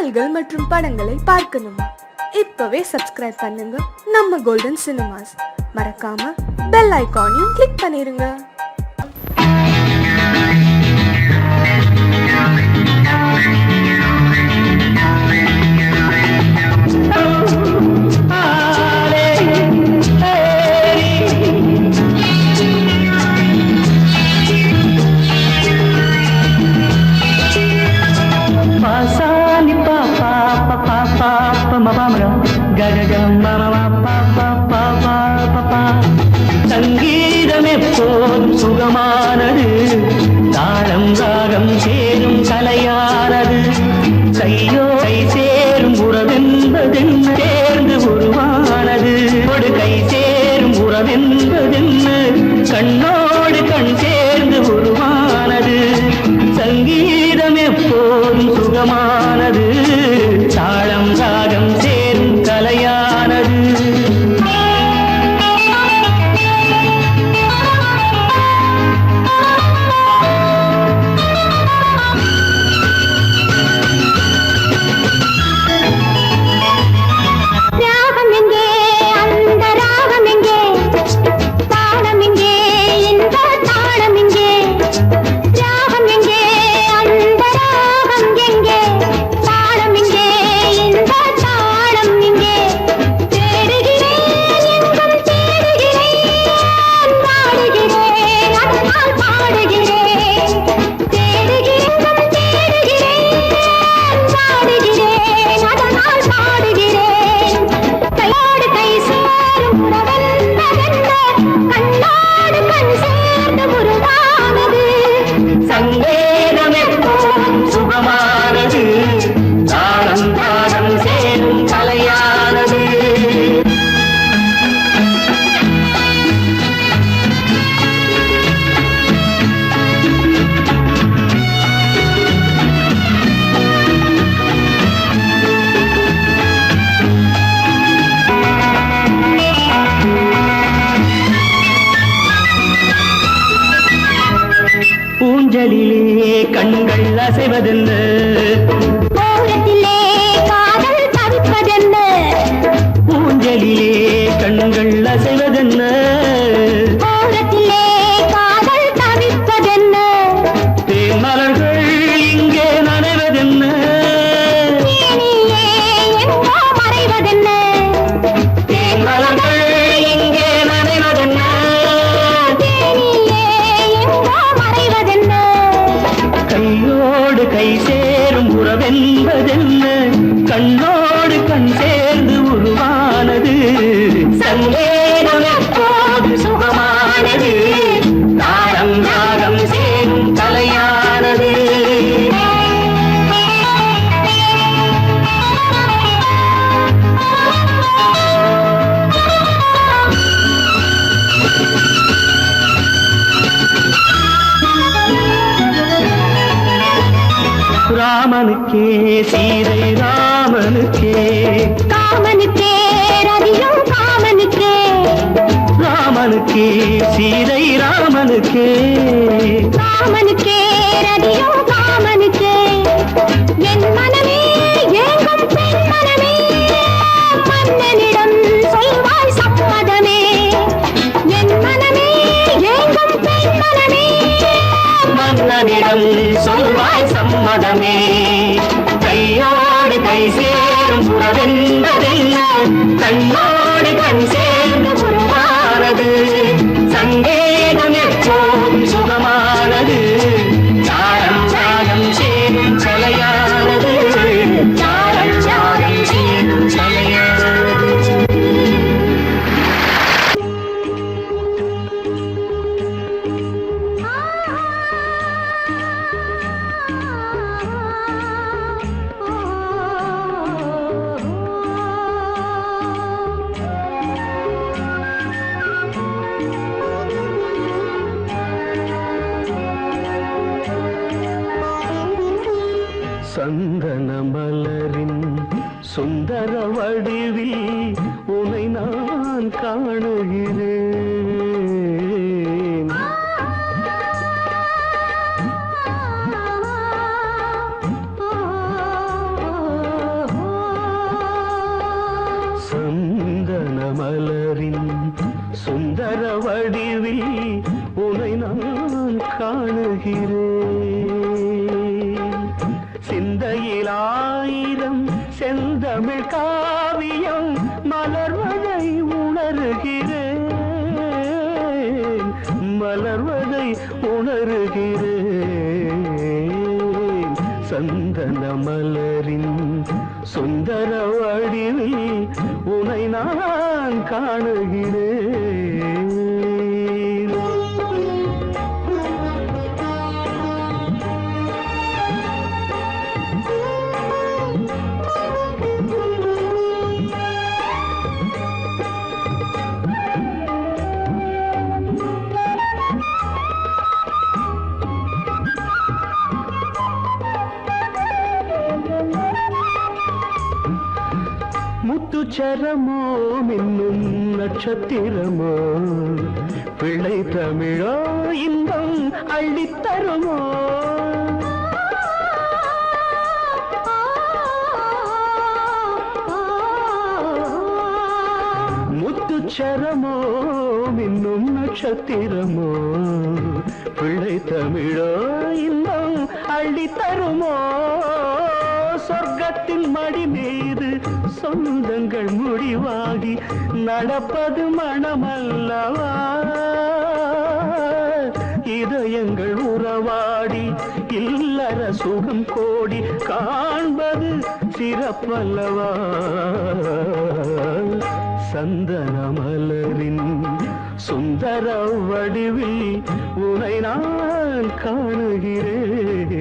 பாடல்கள் மற்றும் படங்களை பார்க்கணுமா? இப்பவே சப்ஸ்கிரைப் பண்ணுங்க நம்ம கோல்டன் சினிமாஸ். மறக்காம பெல் ஐகானையும் கிளிக் பண்ணிருங்க. சங்கீதம் எப்போதும் சுகமானது, தாளம் ராகம் சேரும் கலையானது. கையோ கை சேரும் உறவென்பதென்ன சேர்ந்து உருவானது. ஒரு கை சேரும் உறவென்பதென்ன கண்ணோடு கண் சேர்ந்து உருவானது. சங்கீதம் எப்போதும் சுகமானது, தாளம் ராகம் சேரும் கலையானது. ஊஞ்சலிலே கண்கள் அசைவதென்ன, ஓரத்திலே காதல் தவிப்பதென்ன. ஊஞ்சலிலே கண்கள் அசைவதென்ன, ஓரத்திலே காதல் தவிப்பதென்ன. தேன்மலர்கள் இங்கே நனைவதென்ன, தேனியே எங்கோ மறைவதென்ன. தேன்மலர்கள் இங்கே நனைவதென்ன, தேனியே எங்கோ மறைவதென்ன. கையோடு கை சேரும் உறவென்பதென்ன கண்ணோடு கண் சேர்ந்து உருவானது. சங்கீதம் எப்போது சுகமானது, தாளம் ராகம் சேரும் கலையானது. ராமனுக்கே சீதை ராமனுக்கே, காமனுக்கே ரதியும் காமனுக்கே. ராமனுக்கே சீதை ராமனுக்கே, காமனுக்கே ரதியும் காமனுக்கே. என் மனமே ஏங்கும் பெண் மனமே, மன்னனிடம் சொல்வாய் சம்மதமே. என் மனமே ஏங்கும் பெண் மனமே, மன்னனிடம் சொல்வாய் சம்மதமே. கையோடு கை சேரும் உறவென்பதென்ன கண்ணோடு கண் சேர்ந்து உருவானது. சங்கீதம் எப்போதும் சுகமானது, தாளம் ராகம் சேரும் கலையானது. தாளம் ராகம் சேரும் கலையானது. சந்தன மலரின் சுந்தர வடிவில் உனை நான் காணுகிறேன். ஆயிரம் செந்தமிழ் காவியம் மலர்வதை உணர்கிறேன், மலர்வதை உணர்கிறேன். சந்தன மலரின் சுந்தர வடிவில் உனை நான் காணுகிறேன். முத்துச்சரமோ மின்னும் நட்சத்திரமோ பிள்ளை தமிழோ இன்பம் அள்ளித்தருமோ. முத்துச்சரமோ மின்னும் நட்சத்திரமோ பிள்ளை தமிழோ இன்பம் அள்ளித்தருமோ. சொர்க்கத்தின் மடி மீது சொந்தங்கள் முடிவாகி நடப்பது மனமல்லவா. இதயங்கள் உறவாடி இல்லற சுகம் கோடி காண்பது சிறப்பல்லவா. சந்தன மலரின் சுந்தர வடிவில் உனை நான் காணுகிறேன்.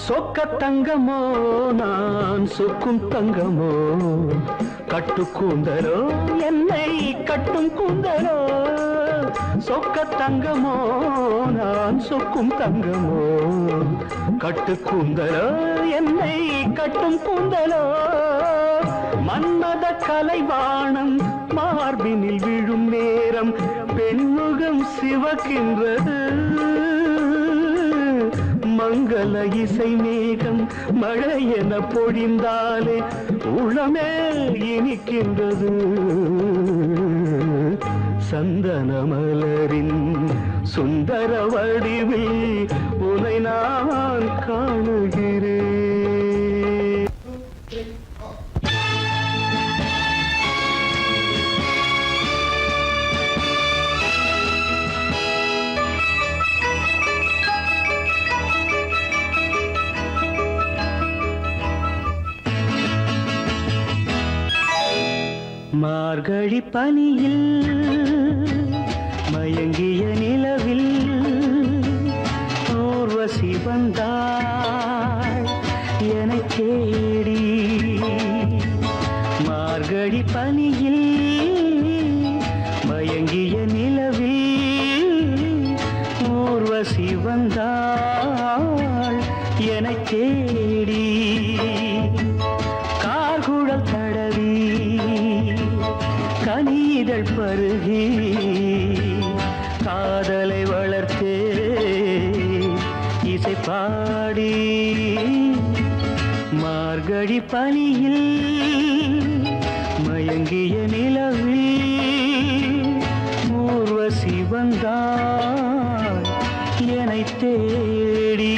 சொக்க தங்கமோ நான் சொக்கும் தங்கமோ கட்டு கூந்தலோ என்னை கட்டும் கூந்தலோ. சொக்க தங்கமோ நான் சொக்கும் தங்கமோ கட்டு கூந்தலோ என்னை கட்டும் கூந்தலோ. மன்மத கலைவாணம் மார்பினில் விழும் நேரம் பெண்முகம் சிவக்கின்றது. மங்கள இசை மேகம் மழை என பொழிந்தாலே உளமே இனிக்கின்றது. சந்தன மலரின் சுந்தர வடிவில் உனை நான் காணுகிறேன். மார்கழி பனியில் மயங்கிய நிலவில் ஊர்வசி வந்தாள் என்னை தேடி. மார்கழி பனியில் மயங்கிய நிலவில் ஊர்வசி வந்தாள் என்னை தேடி. கார்குழல் தடவி கனிதழ் பருகி காதலை வளர்த்தே இசை பாடி. மார்கழி பனியில் மயங்கிய நிலவில் ஊர்வசி வந்தாள் என்னை தேடி.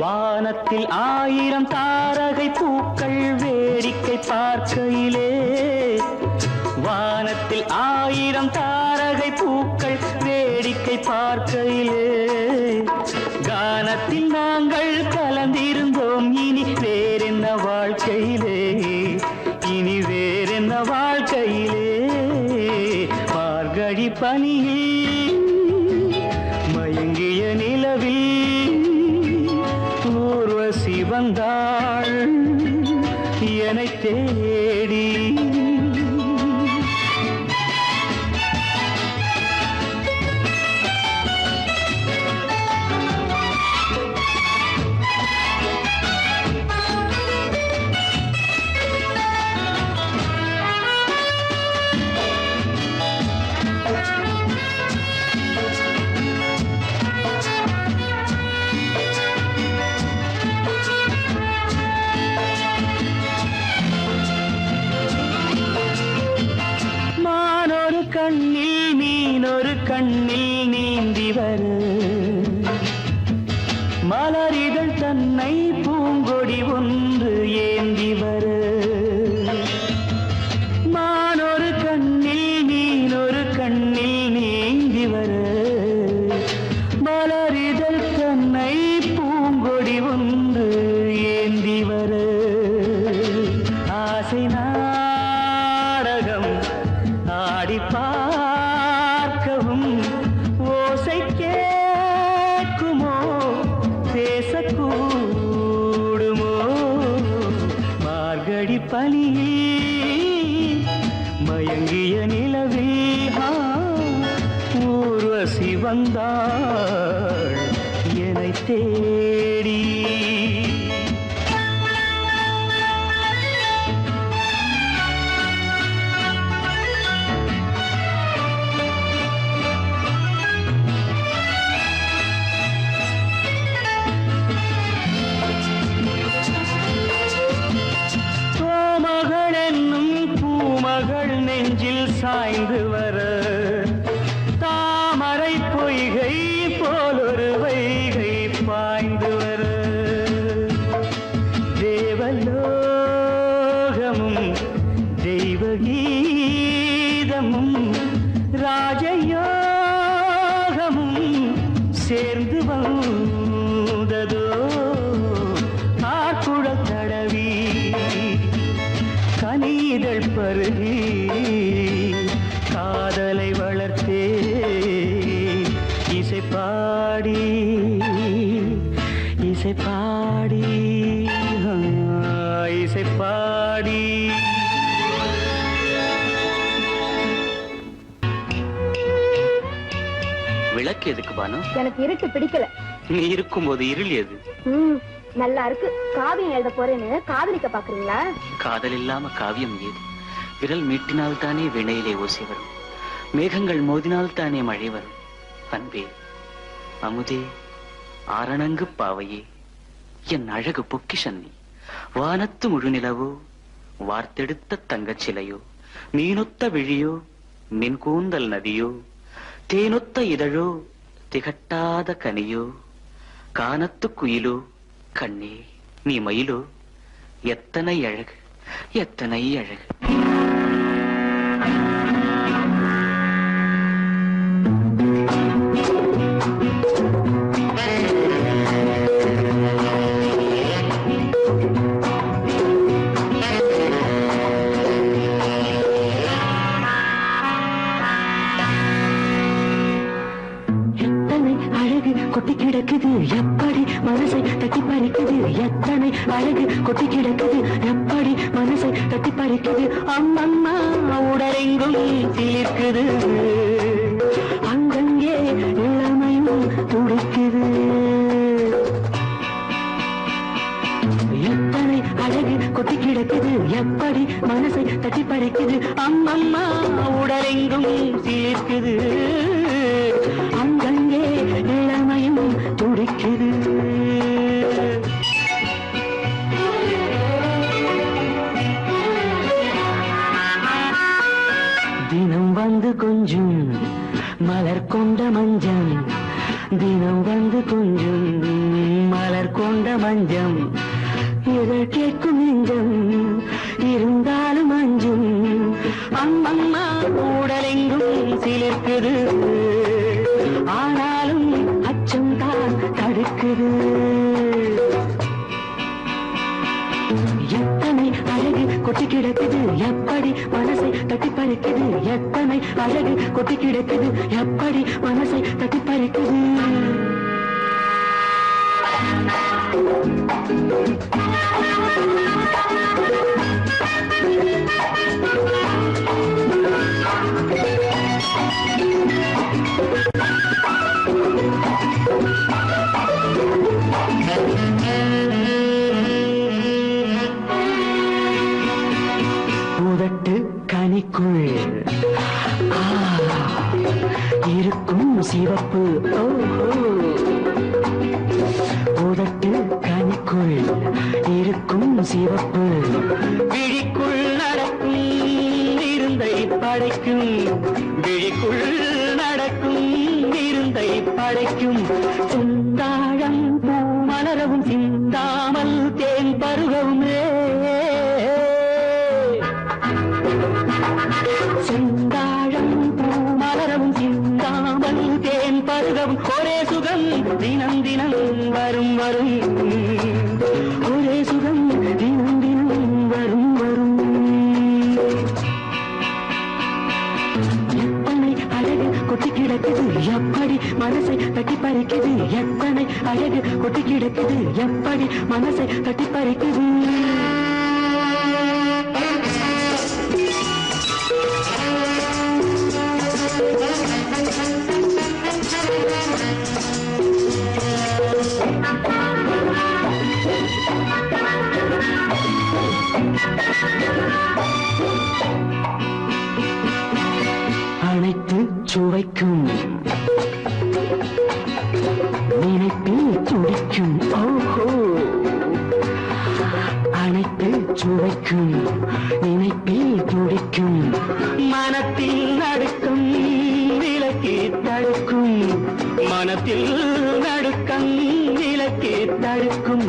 வானத்தில் 1000 தாரகை பூக்கள் வேடிக்கை பார்க்கையிலே வானத்தில் 1000 தாரகை பூக்கள் வேடிக்கை பார்க்கையிலே கானத்தில் நாங்கள் கலந்திருந்தோம். இனி வேறென்ன வாழ்க்கையிலே, இனி வேறென்ன வாழ்க்கையிலே. மார்கழி பனியில் மயங்கிய நிலவில் ஊர்வசி வந்தாள் என்னை தேடி. கண்ணில் மீனொரு கண்ணில் நீந்தி வர மலரிதழ் தன்னை பூங்கொடி ஒன்று ஏந்தி வர மானொரு கண்ணில் மீனொரு கண்ணில் நீந்தி வர மலரிதழ் தன்னை பூங்கொடி ஒன்று ஏந்தி வர ஆசை நாடகம் ஆடி பார்க்கவும் ஓசை கேட்குமோ பேசக்கூடுமோ மார்கழி பனியில் மயங்கிய நிலவில் ஊர்வசி வந்தாள் என்னை தேடி. மகள் நெஞ்சில் சாய்ந்து வர தாமரை பொய்கை போலொரு வைகை பாய்ந்து வர தேவலோகமும் தெய்வகீதமும் ராஜயோகமும் சேர்ந்து வந்ததோ ஆக்குழல் தடவி கனிதழ் பருகி காதலை வளர்த்தே இசை பாடி இசை பாடி இசை பாடி. விளக்கு எதுக்கு பானு? எனக்கு இருட்டு பிடிக்கல. நீ இருக்கும்போது இருள் எது? நல்லா இருக்கு. காவியம் எழுத போறேன்னு காதலிக்க பாக்குறீங்களா? காதல் இல்லாம காவியம் ஏது? விரல் மீட்டினால் தானே வினையிலே ஓசை வரும், மேகங்கள் மோதினால் தானே மழை வரும். அன்பே அமுதே ஆரணங்கு பாவையே என் அழகு பொக்கிஷன்னி, வானத்து முழுநிலவோ வார்த்தெடுத்த தங்கச் சிலையோ, மீனொத்த விழியோ மின் கூந்தல் நதியோ, தேனொத்த இதழோ திகட்டாத கனியோ, கானத்து குயிலோ கண்ணே நீ மயிலோ, எத்தனை அழகு எத்தனை அழகு. கொட்டி கிடக்குது எப்படி மனசை தட்டி பறிக்குது, எத்தனை அழகு கொட்டி கிடக்குது எப்படி மனசை தட்டி பறிக்குது. அம்மம்மா உடலெங்கும் சிலிர்க்குது, அங்கங்கே இளமையும் துடிக்குது. எத்தனை அழகு கொட்டி கிடக்குது எப்படி மனசை தட்டி பறிக்குது. அம்மம்மா உடலெங்கும் சிலிர்க்குது, அங்கங்கே இளமையும் துடிக்குது. தினம் வந்து கொஞ்சம் மலர் கொண்ட மஞ்சம், தினம் வந்து கொஞ்சம் மலர் கொண்ட மஞ்சம், இதழ் கேட்கும் நெஞ்சம் இருந்தாலும் அஞ்சும் அம்மம்மா உடலெங்கும் சிலிர்க்குது ஆனாலும் அச்சம் தான் தடுக்குது எத்தனை அழகு கொட்டி கிடக்குது எப்படி மனசை தட்டி பறிக்குது எத்தனை அழகு கொட்டி கிடக்குது எப்படி மனசை தட்டி பறிக்குது உதட்டு கனிக்குள் இருக்கும் சிவப்பு உதட்டு கனிக்குள் இருக்கும் சிவப்பு விழிக்குள் நடக்கும் இருந்தை படைக்கும் விழிக்குள் நடக்கும் இருந்தை படைக்கும் சிந்தாழம் பூ மலரவும் சிந்தாமல் தேன் பருகவும் சிந்தாழம் பூ மலரவும் சிந்தாமல் தேன் பருகவும் ஒரே சுகம் தினம் தினம் வரும் வரும் ஒரே சுகம் தினம் தினம் வரும் வரும் எத்தனை அழகு கொட்டி கிடக்குது எப்படி மனசை தட்டி பறிக்குது எத்தனை அழகு கொட்டி கிடக்குது எப்படி மனசை தட்டி பறிக்குது அனைத்து சுவைக்கும் நினைப்பில் துடிக்கும் ஓஹோ அனைத்து சுவைக்கும் நினைப்பில் துடிக்கும் மனத்தில் நடுக்கும் விலக்கி தடுக்கும் மனத்தில் நடுக்கம் விலக்கி தடுக்கும்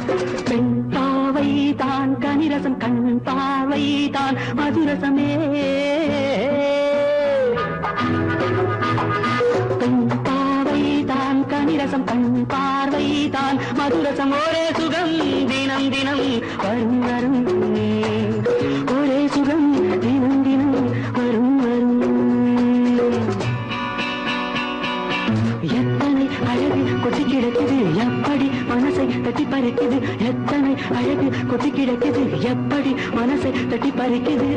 பெண் பாவை தான் கனிரசம் கண் பாவை தான் மதுரசமே பெண் பாவை தான் கனிரசம் கண் பார்வை தான் மதுரசம் ஒரே சுகம் தினம் தினம் வரும் வரும் ஒரே சுகம் தினம் தினம் வரும் வரும் எத்தனை அழகு கொட்டி கிடக்குது எப்படி மனசை தட்டி பறிக்குது எத்தனை அழகு கொட்டி கிடக்குது எப்படி மனசை தட்டி பறிக்குது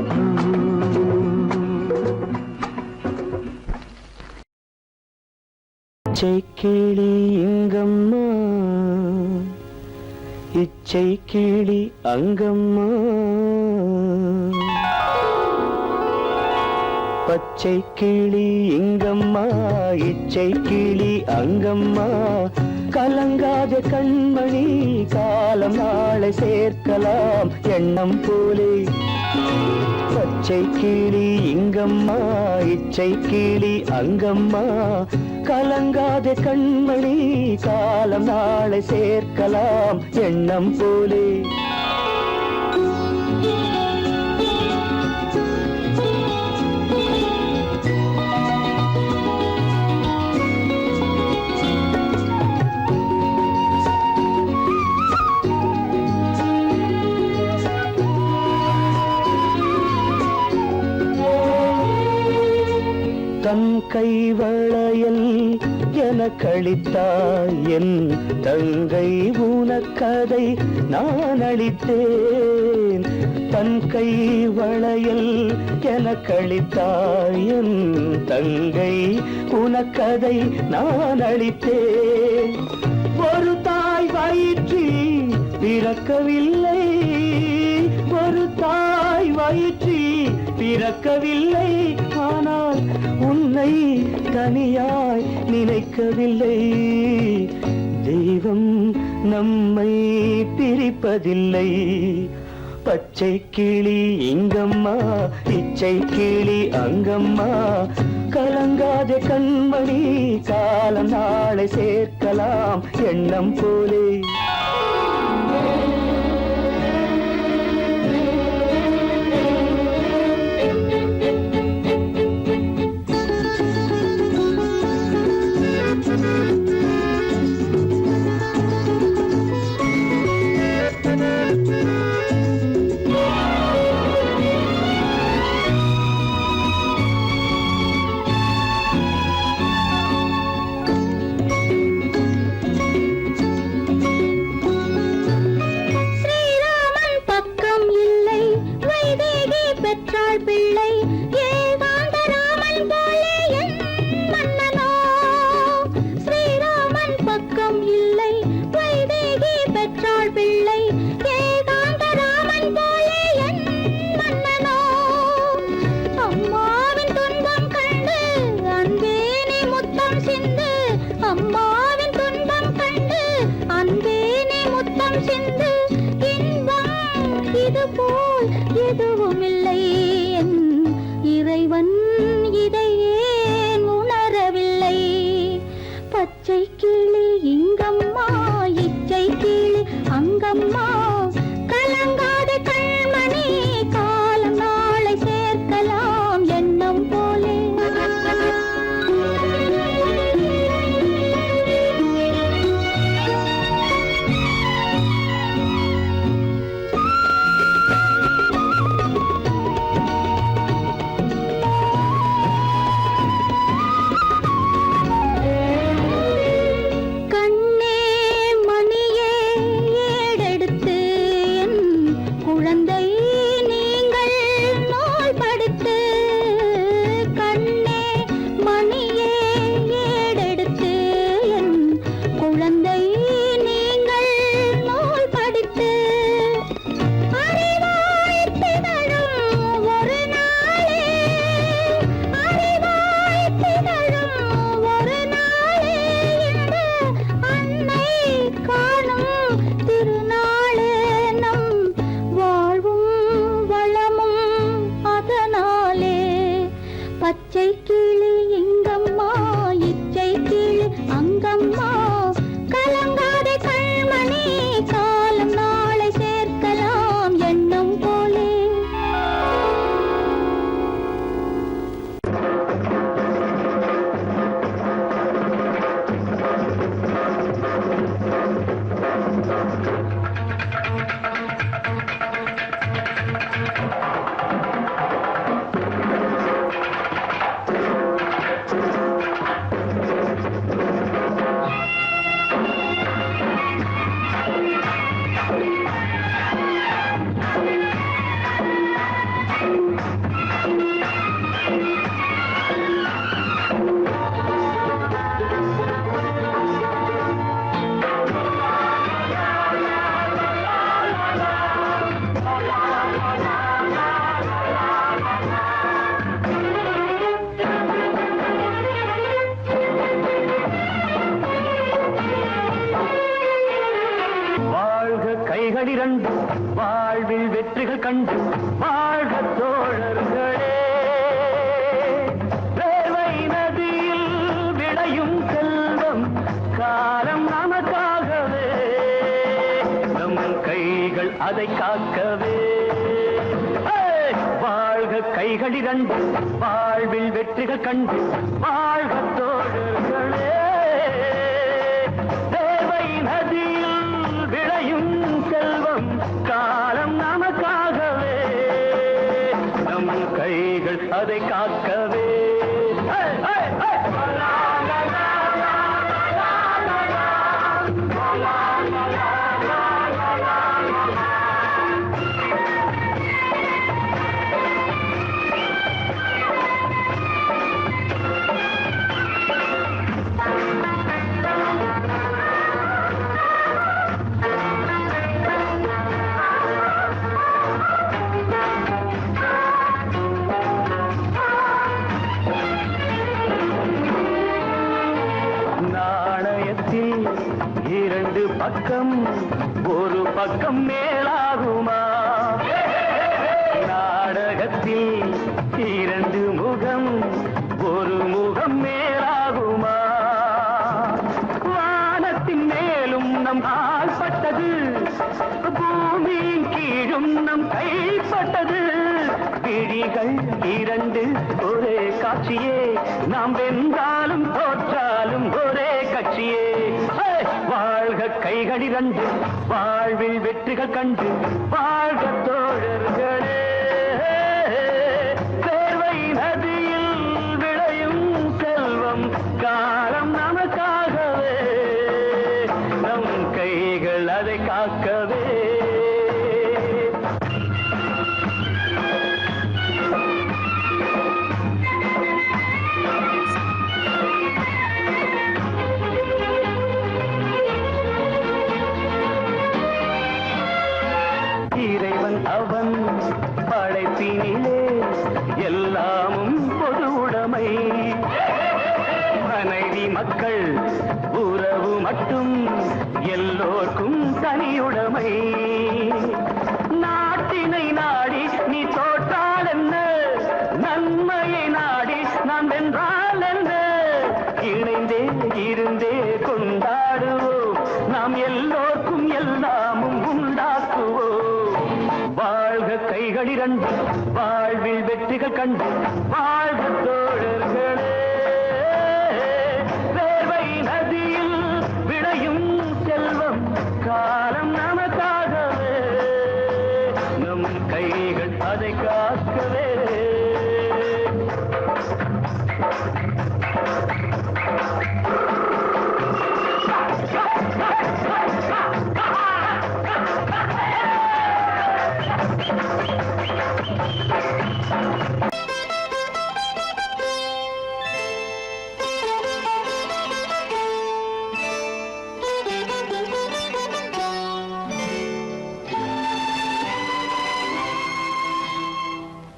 இச்சை கிளி இங்கம்மா இச்சை கிளி அங்கம்மா பச்சை கிளி இங்கம்மா இச்சை கிளி அங்கம்மா கலங்காத கண்மணி காலம் நாளை சேர்க்கலாம் எண்ணம் போலே பச்சை கிளி இங்கம்மா இச்சை கிளி அங்கம்மா கலங்காத கண்மணி காலம் நாளை சேர்க்கலாம் எண்ணம் போலே தன் கைவளையல் எனக்களித்தாய் என் தங்கை உனக்கதை நான் அளித்தேன் தன் கைவளையல் எனக்களித்தாய் என் தங்கை உனக்கதை நான் அளித்தேன் ஒரு தாய் வயிற்றில் பிறக்கவில்லை ஒரு தாய் வயிற்றில் பிறக்கவில்லை ஆனால் உன்னை தனியாய் நினைக்கவில்லை தெய்வம் நம்மை பிரிப்பதில்லை பச்சை கிளி இங்கம்மா இச்சை கிளி அங்கம்மா கலங்காத கண்மணி காலம் நாளை சேர்க்கலாம் எண்ணம் போலே கிளி இங்கம்மா இச்சை கிளி அங்கம்மா கலங்காத கண்மணி காலம் நாளை சேர்க்கலாம் எண்ணம் போலே பச்சை கிளி இங்கம்மா இச்சை கிளி அங்கம்மா கலங்காத கண்மணி காலம் நாளை சேர்க்கலாம் எண்ணம் போலே கைகளிரண்டு வாழ்வில் வெற்றிகள் கண்டு வாழ்க தோழர்களே வேர்வை நதியில் விளையும் செல்வம் காலம் நமக்காகவே நம் கைகள் அதை காக்கவே வாழ்க கைகளிரண்டு வாழ்வில் வெற்றிகள் கண்டு வாழ்க தோழர்களே வேர்வை நதியில் விளையும் செல்வம் காலம் நமக்காகவே நம் கைகள் அதை காக்கவே இரண்டு பக்கம் ஒரு பக்கம் மேலாகுமா நாடகத்தில் இரண்டு முகம் ஒரு முகம் மேலாகுமா வானத்தின் மேலும் நம் ஆள்பட்டது பூமியின் கீழும் நம் கைப்பட்டது விழிகள் இரண்டு ஒரே காட்சியே நாம் வென்றாலும் தோற்றாலும் ஒரே கட்சியே வாழ்க கைகளிரண்டு வாழ்வில் வெற்றிகள் கண்டு வாழ்க தோழர்களே தேர்வை நதியில் விளையும் செல்வம் காலம் நமக்காகவே நம் கைகள் அதை காக்கவே அவன் படைப்பினிலே எல்லாமும் பொது உடைமை மனைவி மக்கள் உறவு மட்டும் எல்லோர்க்கும் தனியுடைமை நாட்டினை நாடி நீ தோற்றால் என்ன நன்மையை நாடி நான் வென்றால் என்ன இணைந்தே இருந்தே கொண்டு நாம் எல்லோருக்கும் எல்லாமும் உண்டாக்குவோம். வாழ்க கைகளிரண்டு, வாழ்வில் வெற்றிகள் கண்டு, வாழ்க தோழர்களே. வேர்வை நதியில் விளையும் செல்வம் காலம் நமக்காகவே, நம் கைகள் அதை காக்கவே.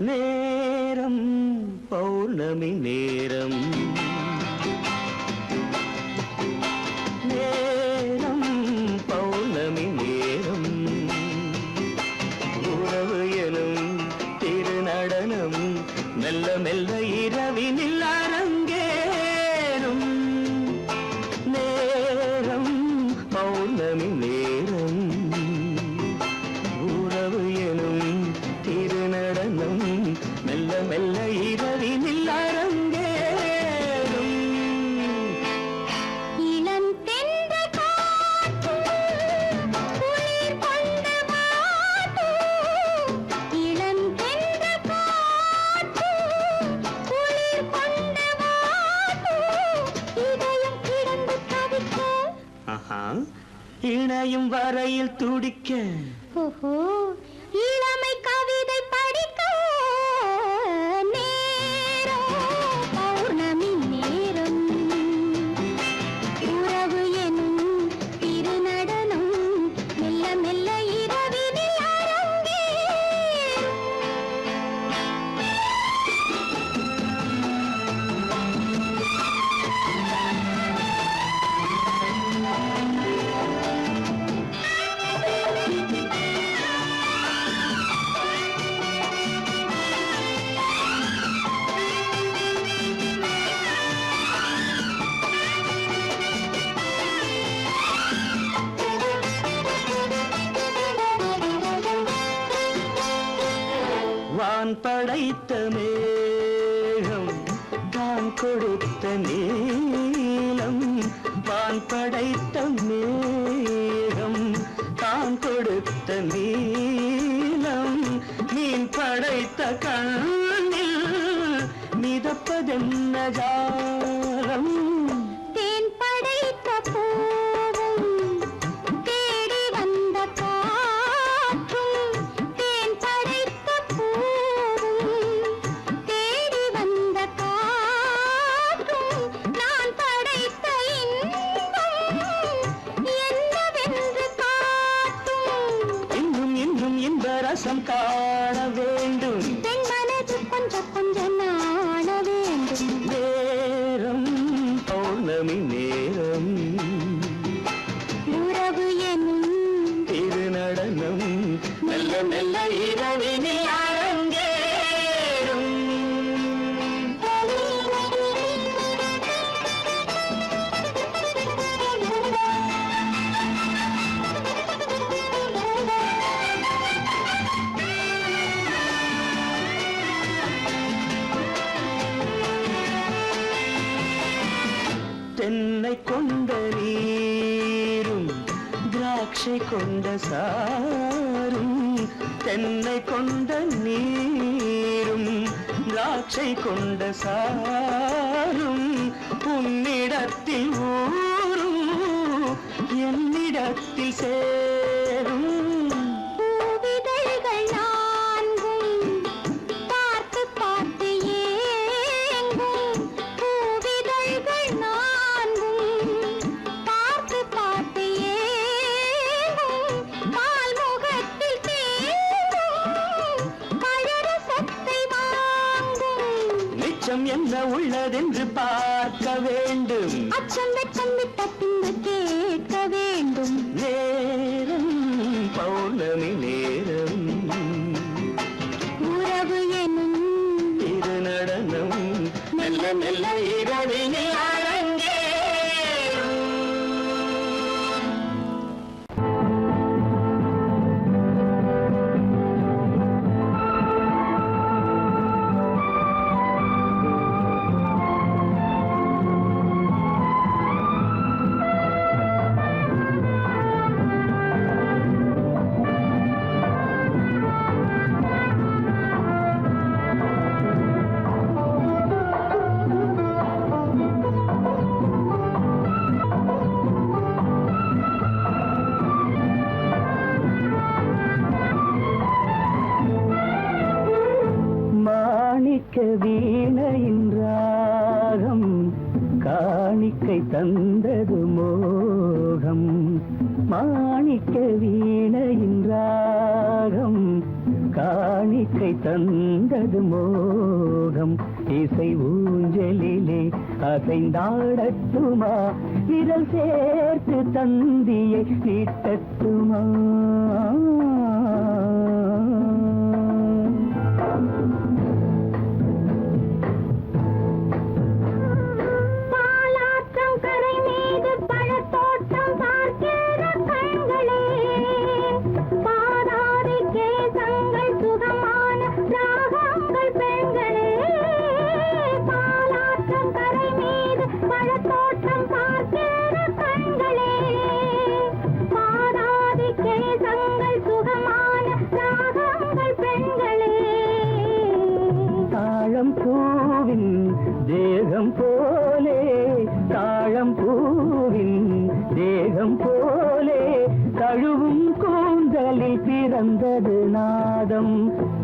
நேரம் பௌர்ணமி நேரம், நேரம் பௌர்ணமி நேரம், உறவு எனும் திருநடனம் மெல்ல மெல்ல இரவினில் அரங்கேறும். நேரம் பௌர்ணமி நேரம், உறவு எனும் திருநடனம் மெல்ல மெல்ல இரவினில் அரங்கேறும். இளம் தென்றல் காற்றும் குளிர் கொண்டு வாட்டும், இளம் தென்றல் காற்றும் குளிர் கொண்டு வாட்டும், இதயம் கிடந்து தவிக்க, இணையும் வரையில் துடிக்க, ஓஹோ இளமை கவிதை படிக்க. நேரம் பௌர்ணமி நேரம், உறவு எனும் திருநடனம் மெல்ல மெல்ல இரவினில் அரங்கேறும். வான் படைத்த மேகம் தான் கொடுத்த நீலம், வான் படைத்த மேகம் தான் கொடுத்த நீலம், மீன் படைத்த கண்ணில் மிதப்பதென்ன ஜாலம். தேன் படைத்த பூவும் தேடி வந்த காற்றும், தேன் படைத்த பூவும் தேடி வந்த காற்றும், நான் படைத்த இன்பம் என்னவென்று காட்டும். இன்னும் இன்னும் இந்த ரசம் காண வேண்டும், பெண் மனது கொஞ்சம் கொஞ்சம் நாண வேண்டும். நேரம் பௌர்ணமி நேரம், உறவு எனும் திருநடனம் மெல்ல மெல்ல இரவினில் அரங்கேறும். தென்னை கொண்ட நீரும் திராட்சை கொண்ட சாரும், தென்னை கொண்ட நீரும் திராட்சை கொண்ட சாரும், உன்னிடத்தில் ஊரும் என்னிடத்தில் சேரும். பூவிதழ்கள் நான்கும் பார்த்து பார்த்து ஏங்கும், பூவிதழ்கள் நான்கும் பார்த்து பார்த்து ஏங்கும், பால்முகத்தில் தேங்கும் பழரசத்தை வாங்கும். மிச்சம் என்ன உள்ளதென்று பார்க்க வேண்டும், அச்சம் வெச்சம் விட்ட பின்பு கேட்க வேண்டும். நேரம் பௌர்ணமி நேரம், உறவு எனும் திருநடனம் மெல்ல மெல்ல இரவினில் அரங்கேறும். காணிக்கை தந்தது மோகம் மாணிக்க வீணையின் ராகம் காணிக்கை தந்தது மோகம் இசை ஊஞ்சலிலே அசைந்தாடட்டுமா விரல் சேர்த்து தந்தியை நீட்டட்டுமா தேகம் போலே தாழம் பூவின் தேகம் போலே தழுவும் கூந்தலில் பிறந்தது நாதம்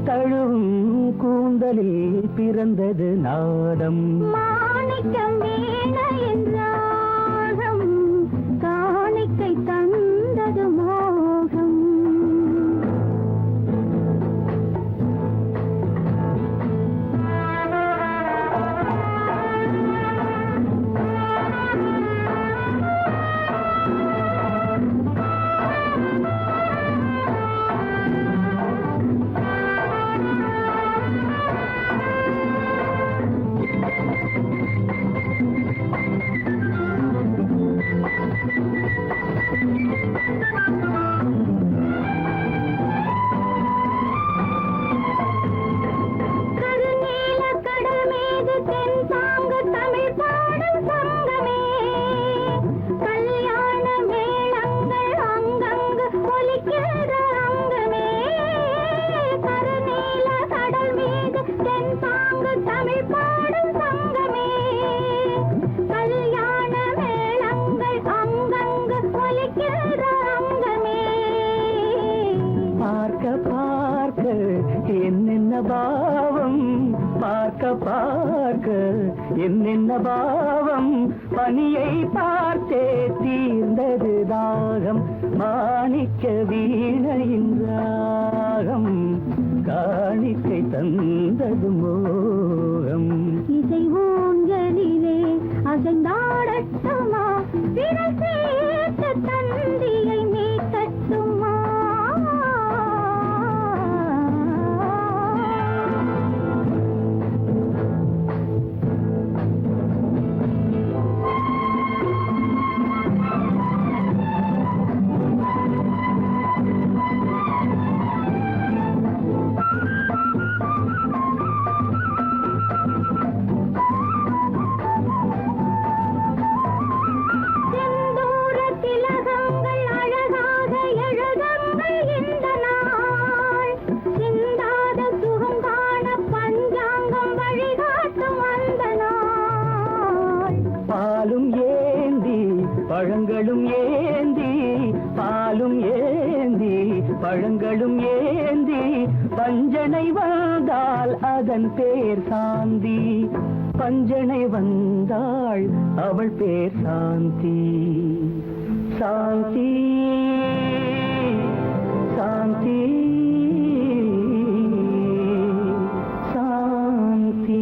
தழுவும் கூந்தலில் பிறந்தது நாதம் மாணிக்கம் வீணையின் ராகம் காணிக்கை தந்தது மோகம் என்னென்ன பாவம் பார்க்க பார்க்க என்னென்ன பாவம் பனியை பார்த்தே தீர்ந்தது தாகம் மாணிக்க வீணையின் ராகம் காணிக்கை தந்தது மோகம் இசை ஊஞ்சலிலே அசைந்தாடட்டுமா விரல் சேர்த்து தந்தியை நீட்டட்டுமா பழங்களும் ஏந்தி பாலும் ஏந்தி பழங்களும் ஏந்தி பஞ்சனை வந்தால் அதன் பேர் சாந்தி பஞ்சனை வந்தாள் அவள் பேர் சாந்தி சாந்தி சாந்தி சாந்தி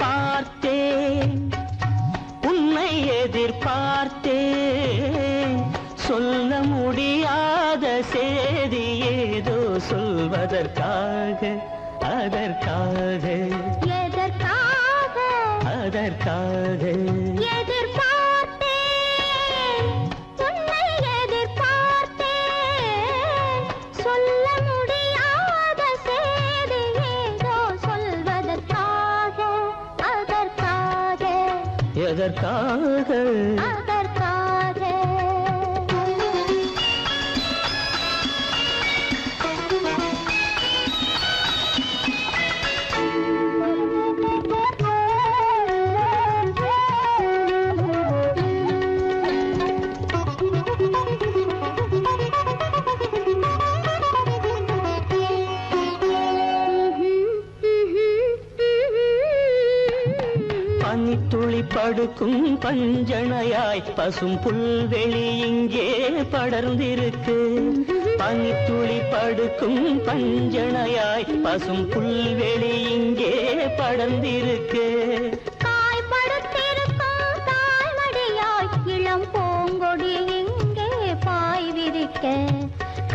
எதிர்பார்த்தேன் உன்னை எதிர்பார்த்தேன் சொல்ல முடியாத செய்தி ஏதோ சொல்வதற்காக அதற்காக எதற்காக அதற்காக எதிர்பார்த்தேன் உன்னை எதிர்பார்த்தேன் சொல்ல முடியாத செய்தி ஏதோ சொல்வதற்காக அதற்காக எதற்காக அதற்காக படுக்கும் பஞ்சணையாய் பசும் புல்வெளி இங்கே படர்ந்திருக்கு. பனித்துளி படுக்கும் பஞ்சணையாய் பசும் புல்வெளி இங்கே படர்ந்திருக்கு. காய்படுத்திருக்கும் தாய்மடியாய் இளம் பூங்கொடி இங்கே பாய் விரிக்க.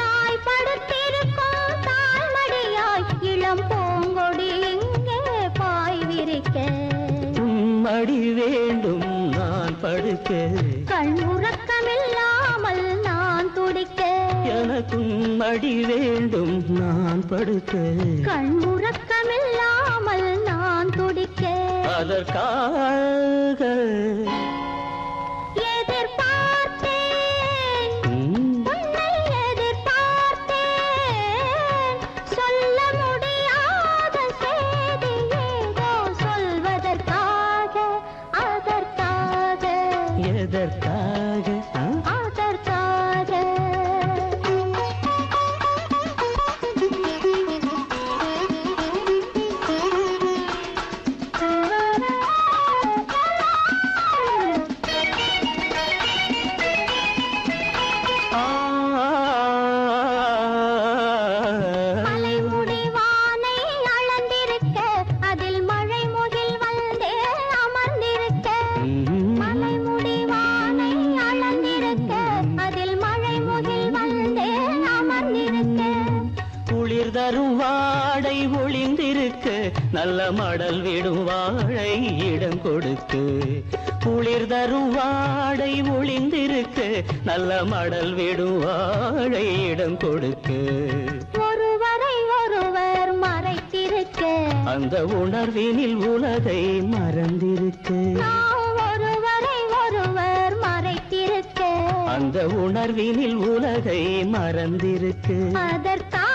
காய்படுத்திருக்கும் தாய்மடியாய் இளம் பூங்கொடி இங்கே பாய் விரிக்க. மடி வேண்டும் நான் படுக்க, கண் உறக்கமில்லாமல் நான் துடிக்க. எனக்கும் மடி வேண்டும் நான் படுக்க, கண் உறக்கமில்லாமல் நான் துடிக்க. அதற்காக எதிர்பார்த்தேன், உன்னை எதிர்பார்த்தேன். சொல்ல முடியாத செய்தி ஏதோ சொல்வதற்காக, அதற்காக, எதற்காக அதற்காக. மலைமுடி வானை அளந்திருக்க, அதில் மழை முகில் வந்தே அமர்ந்திருக்க. மலைமுடி வானை அளந்திருக்க, அதில் மழை முகில் வந்தே அமர்ந்திருக்க. குளிர் தரும் வாடை ஒளிந்திருக்கு, நல்ல மடல் விடும் வாழை இடம் கொடுத்து. குளிர் தரும் வாடை ஒளிந்திருக்கு, நல்ல மடல் விடும் வாழை இடம் கொடுத்து. ஒருவரை ஒருவர் மறைத்திருக்க, அந்த உணர்வினில் உலகை மறந்திருக்கு. நாம் ஒருவரை ஒருவர் மறைத்திருக்க. அந்த உணர்வினில் உலகை மறந்திருக்கு. அதற்காக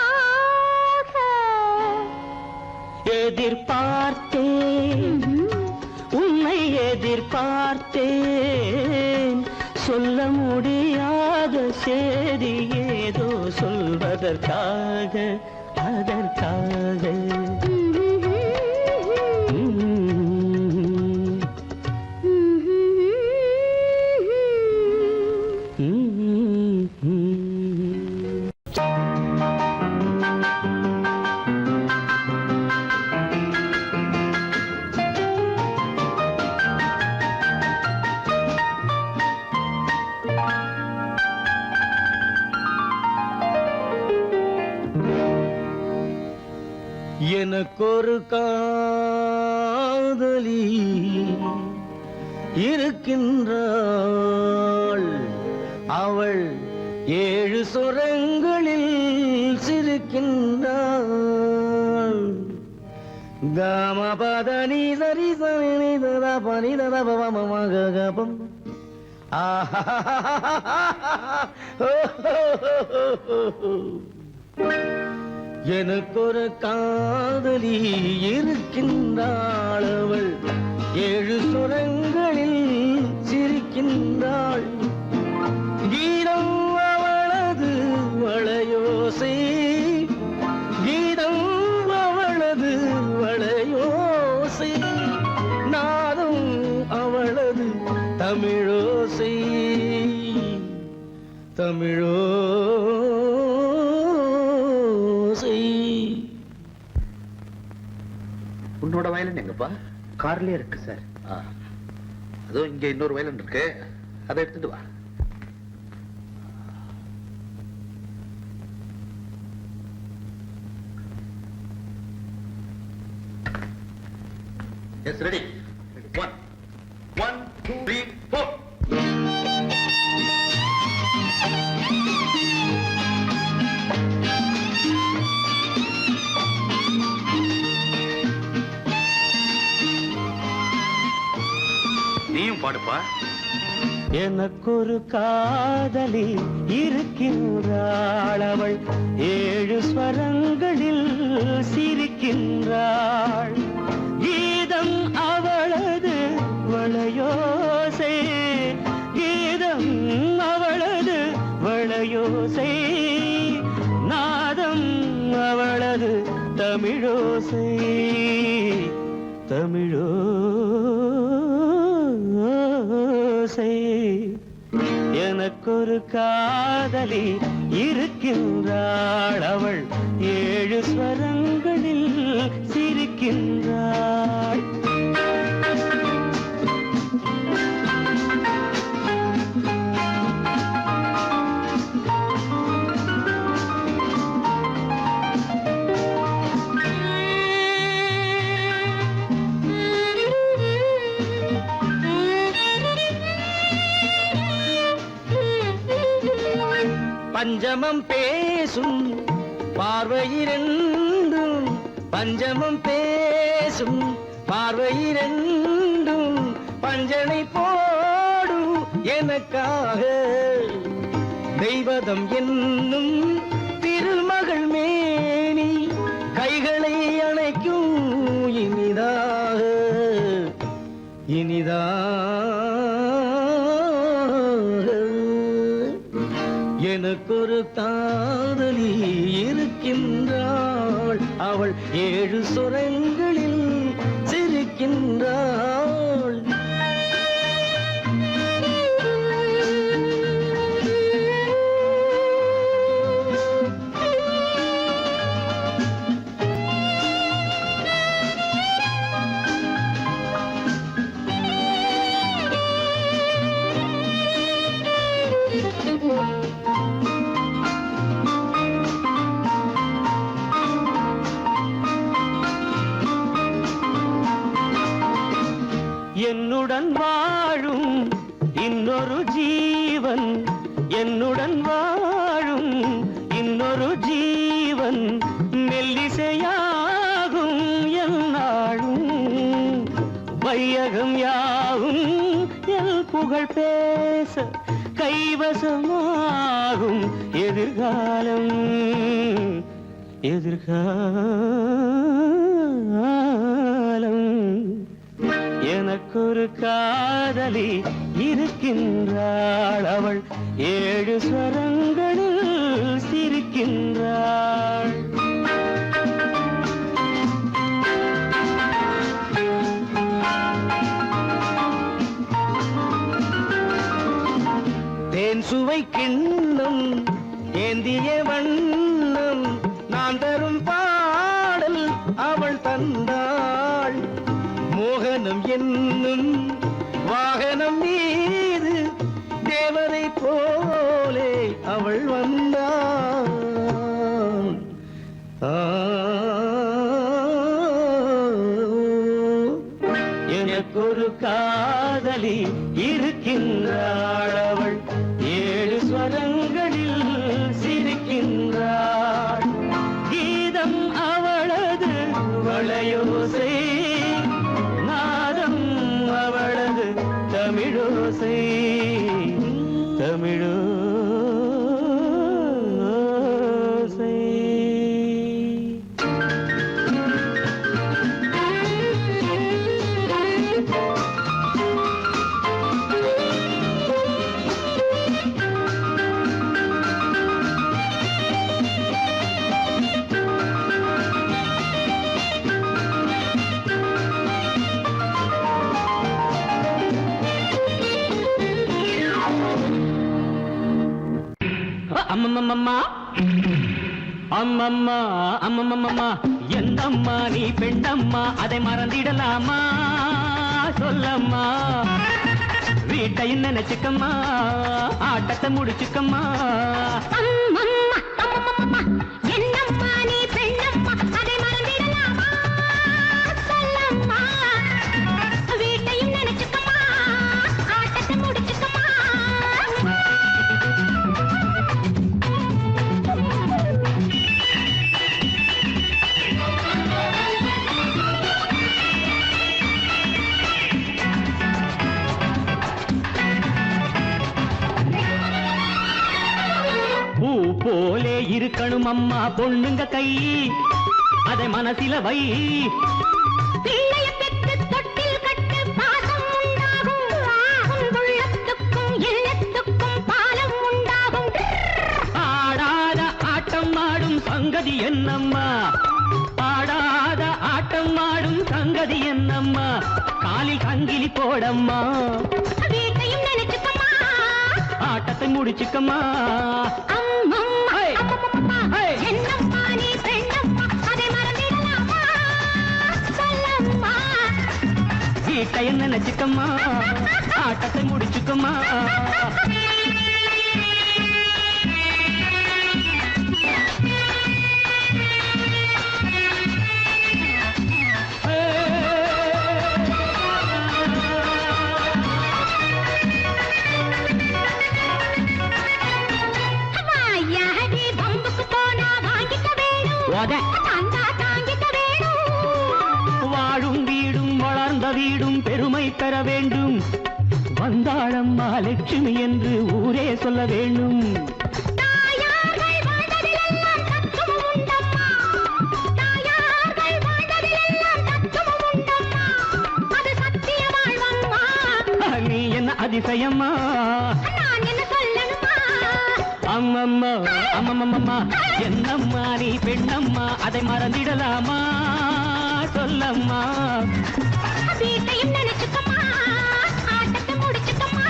எதிர்பார்த்தேன், உன்னை எதிர்பார்த்தேன். சொல்ல முடியாத செய்தி ஏதோ சொல்வதற்காக, அதற்காக. எனக்கொரு காதலி இருக்கின்றாள், அவள் 7 சுரங்களில் சிரிக்கின்றாள். காமபதனி சரி சரி தர பனி தர பவமகபம். எனக்கொரு காதலி இருக்கின்றாள், அவள் 7 சுரங்களில் சிரிக்கின்றாள். கீதம் அவளது வளையோசை, கீதம் அவளது வளையோசை. நாதம் அவளது தமிழோசை, தமிழோசை. உன்னோட வயலன் எங்கப்பா? கார்லயே இருக்கு சார். அதுவும் இங்க இன்னொரு வயலன் இருக்கு, அதை எடுத்துட்டு வா. Yes, ready. 1 1 2 3 4. நீயும் பாடுப்பா. எனக்கொரு காதலி இருக்கின்றாள், அவள் 7 ஸ்வரங்களில் சிரிக்கின்றாள். கீதம் அவளது வளையோசை, கீதம் அவளது வளையோசை. நாதம் அவளது தமிழோசை, தமிழோசை. எனக்கொரு காதலி இருக்கின்றாள், அவள் 7 ஸ்வரங்களில் சிரிக்கின்றாள். பஞ்சமம் பேசும் பார்வையிரண்டும், பஞ்சமம் பேசும் பார்வையிரண்டும் பஞ்சனை போடும் எனக்காக. தெய்வதம் என்னும் திருமகள் மேனி கைகளை அணைக்கும் இனிதாக எனக்கொரு காதலி இருக்கின்றாள், அவள் 7 சுரங்களில் சிரிக்கின்றாள். என்னுடன் வாழும் இன்னொரு ஜீவன், என்னுடன் வாழும் இன்னொரு ஜீவன் மெல்லிசையாகும் என்னாலும். வையகம் யாவும் என் புகழ் பேச கைவசமாகும் எதிர்காலம். எனக்கொரு காதலி இருக்கின்றாள், அவள் 7 ஸ்வரங்களில் சிரிக்கின்றாள். தேன் சுவை கிண்ணம் ஏந்திய வண்ணம் நான் தரும் பாடல் அவள் தந்தாள். மோகனம் என்னும் வாகனம் மீது தேவதை போலே அவள் வந்தாள். எனக்கொரு காதலி இருக்கின்றாள், அவள் 7 ஸ்வரங்களில் சிரிக்கின்றாள். கீதம் அவளது வளையோசை, நாதம் அவளது தமிழோசை, தமிழோசை. அம்மம்மம்மா அம்மம்மா அம்மம்மம்மா, என்னம்மா நீ பெண்ணம்மா, அதை மறந்திடலாமா? சொல்லம்மா, வீட்டையும் நினைச்சுக்கம்மா, ஆட்டத்தை முடிச்சுக்கம்மா. என்னம்மா நீ பெண்ணம்மா, அதை மறந்திடலாமா? சொல்லம்மா, வீட்டையும் நினைச்சுக்கம்மா, ஆட்டத்தை முடிச்சுக்கம்மா. பூ போலே இருக்கணும் அம்மா பொண்ணுங்க கை, அதை மனசில வை. பிள்ளைய பெற்று தொட்டில் கட்டு பாசம் உண்டாகும், உள்ளத்துக்கும் இல்லத்துக்கும் பாலம் உண்டாகும். ஆடாத ஆட்டம் ஆடும் சங்கதி என்னம்மா, ஆடாத ஆட்டம் ஆடும் சங்கதி என்னம்மா, காலில் சங்கிலி போடம்மா. வீட்டையும் நினைச்சுக்கம்மா, ஆட்டத்தை முடிச்சுக்கம்மா. வீட்டை நினைச்சுக்கம்மா, ஆட்டத்தை முடிச்சுக்கம்மா. வாழும் வீடும் வளர்ந்த வீடும் பெருமை பெற வேண்டும். வந்தாளம்மா லட்சுமி என்று ஊரே சொல்ல வேண்டும். நீ என்ன அதிசயம்மா, அம்மம்மா அம்மம்மம்மா, என்னம்மா நீ பெண்ணம்மா, அதை மறந்திடலாமா, சொல்லம்மா. வீட்டையும் நினைச்சுக்கம்மா, ஆட்டத்தை முடிச்சுக்கம்மா.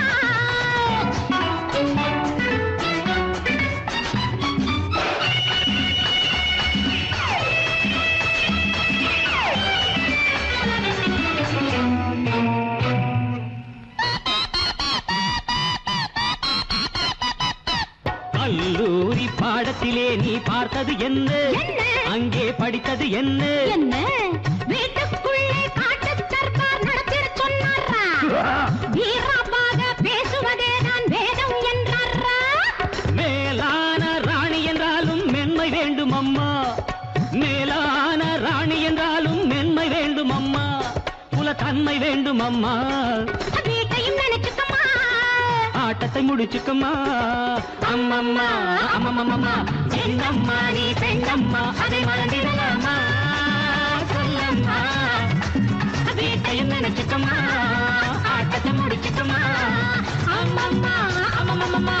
கல்லூரி பாடத்திலே நீ பார்த்தது என்ன, அங்கே படித்தது என்ன? என்ன வீட்டுக்குள்ளே காட்டு தர்பார் நடத்திட சொன்னாரா? வீராபாக பேசுவதே நான் வேதம் என்றாரா? மேலான ராணி என்றாலும் மென்மை வேண்டும் அம்மா, மேலான ராணி என்றாலும் மென்மை வேண்டும் அம்மா, குலத்தன்மை வேண்டும் அம்மா. வீட்டையும் நினைச்சுக்கம்மா, ஆட்டத்தை முடிச்சுக்கம்மா. அம்மம்மா அம்மம்மம்மா, என்னம்மா நீ பெண்ணம்மா, அதை மறந்திடலாமா, சொல்லம்மா. வீட்டையும் நினைச்சுக்கம்மா, ஆட்டத்தை முடிச்சுக்கம்மா. அம்மம்மா அம்மம்மம்மா,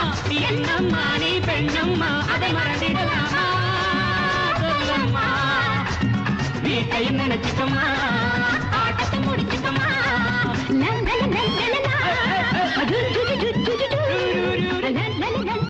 என்னம்மா நீ பெண்ணம்மா, அதை மறந்திடலாமா, சொல்லம்மா. வீட்டையும் நினைச்சுக்கம்மா.